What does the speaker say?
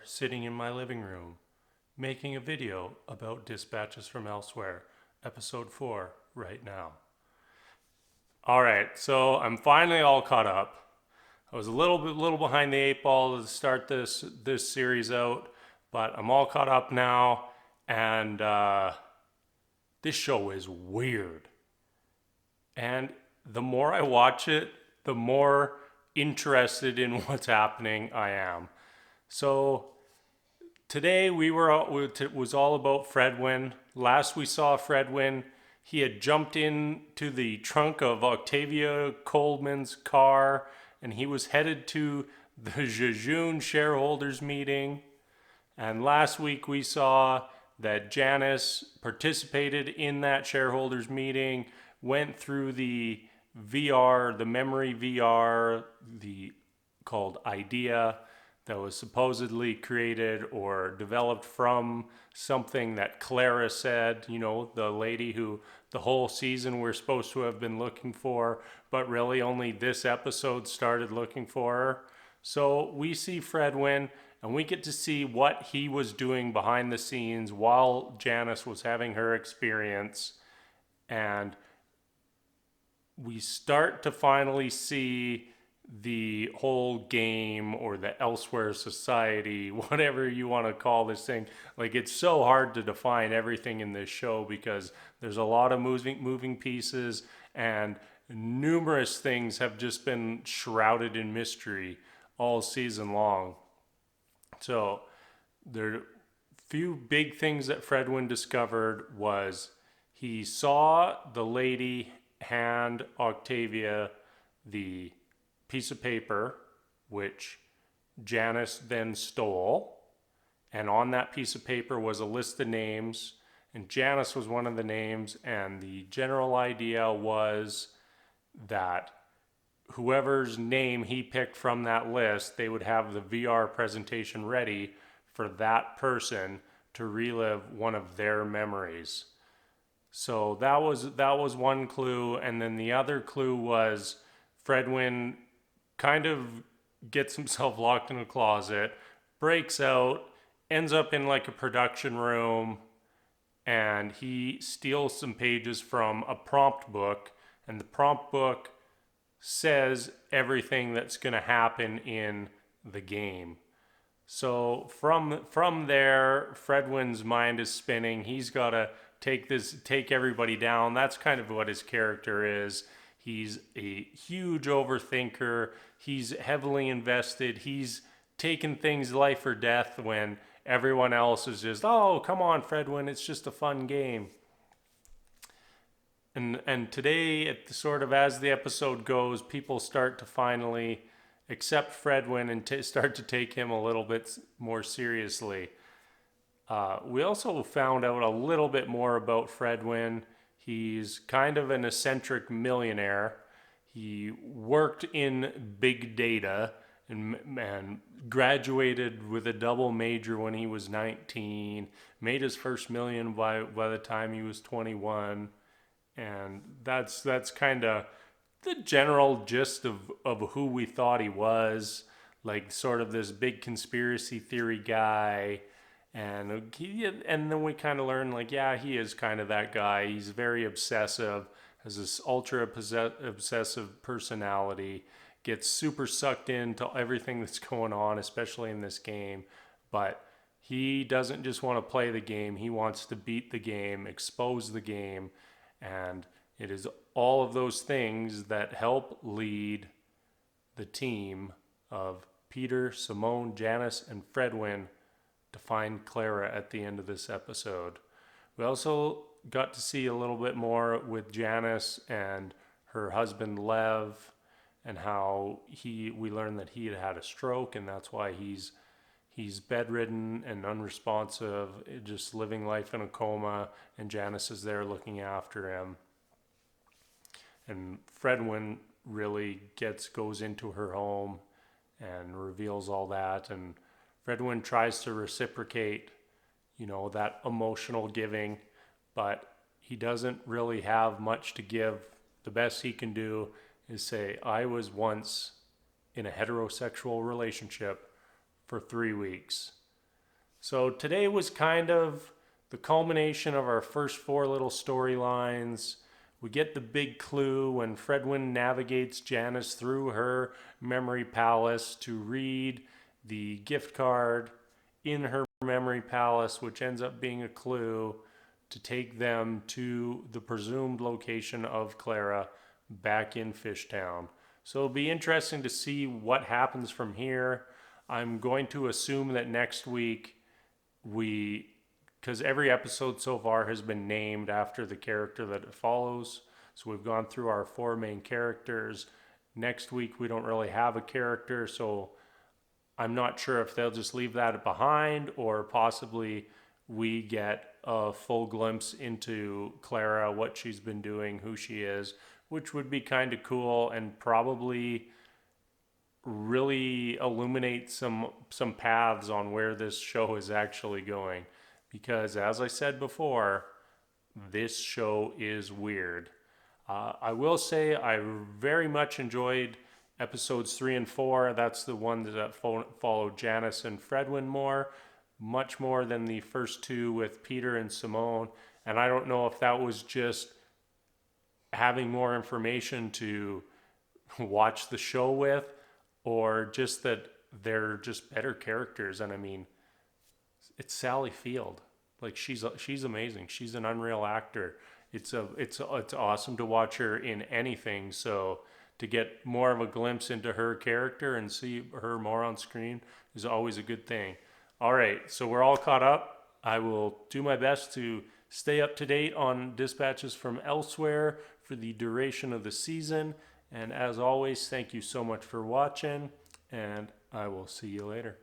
sitting in my living room, making a video about Dispatches from Elsewhere, episode 4, right now. Alright, so I'm finally all caught up. I was a little behind the eight ball to start this series out, but I'm all caught up now, and this show is weird. And the more I watch it, the more interested in what's happening I am. So today it was all about Fredwynn. Last we saw Fredwynn, he had jumped into the trunk of Octavio Coleman's car, and he was headed to the Jejune Shareholders meeting. And last week we saw that Janice participated in that shareholders meeting, went through the VR, the memory VR, called Idea, that was supposedly created or developed from something that Clara said, the lady who the whole season we're supposed to have been looking for, but really only this episode started looking for her. So we see Fredwynn, and we get to see what he was doing behind the scenes while Janice was having her experience. And we start to finally see the whole game, or the Elsewhere society, whatever you want to call this thing. Like, it's so hard to define everything in this show because there's a lot of moving pieces, and numerous things have just been shrouded in mystery all season long. So there few big things that Fredwynn discovered was he saw the lady hand Octavia the piece of paper, which Janice then stole. And on that piece of paper was a list of names, and Janice was one of the names. And the general idea was that whoever's name he picked from that list, they would have the VR presentation ready for that person to relive one of their memories. So that was one clue. And then the other clue was Fredwynn kind of gets himself locked in a closet, breaks out, ends up in like a production room, and he steals some pages from a prompt book, and the prompt book says everything that's going to happen in the game. So from there, Fredwynn's mind is spinning. He's got to take everybody down. That's kind of what his character is. He's a huge overthinker. He's heavily invested. He's taking things life or death when everyone else is just, oh, come on, Fredwynn, it's just a fun game. And today, sort of as the episode goes, people start to finally accept Fredwynn and start to take him a little bit more seriously. We also found out a little bit more about Fredwynn. He's kind of an eccentric millionaire. He worked in big data and graduated with a double major when he was 19, made his first million by the time he was 21. And that's kind of the general gist of who we thought he was, like sort of this big conspiracy theory guy. And then we kind of learn, like, yeah, he is kind of that guy. He's very obsessive, has this ultra obsessive personality, gets super sucked into everything that's going on, especially in this game. But he doesn't just want to play the game. He wants to beat the game, expose the game. And it is all of those things that help lead the team of Peter, Simone, Janice, and Fredwynn to find Clara at the end of this episode. We also got to see a little bit more with Janice and her husband Lev, and how we learned that he had a stroke, and that's why he's bedridden and unresponsive, just living life in a coma, and Janice is there looking after him. And Fredwynn really goes into her home and reveals all that, and Fredwynn tries to reciprocate, that emotional giving, but he doesn't really have much to give. The best he can do is say, I was once in a heterosexual relationship for 3 weeks. So today was kind of the culmination of our first four little storylines. We get the big clue when Fredwynn navigates Janice through her memory palace to read the gift card in her memory palace, which ends up being a clue to take them to the presumed location of Clara back in Fishtown. So it'll be interesting to see what happens from here. I'm going to assume that next week we, because every episode so far has been named after the character that it follows. So we've gone through our four main characters. Next week we don't really have a character, so I'm not sure if they'll just leave that behind or possibly we get a full glimpse into Clara, what she's been doing, who she is, which would be kind of cool and probably really illuminate some paths on where this show is actually going, because as I said before, this show is weird. I will say I very much enjoyed episodes 3 and 4. That's the one that followed Janice and Fredwynn much more than the first two with Peter and Simone. And I don't know if that was just having more information to watch the show with, or just that they're just better characters. And I mean, it's Sally Field. Like she's amazing. She's an unreal actor. It's awesome to watch her in anything. So to get more of a glimpse into her character and see her more on screen is always a good thing. All right, so we're all caught up. I will do my best to stay up to date on dispatches from elsewhere for the duration of the season. And as always, thank you so much for watching, and I will see you later.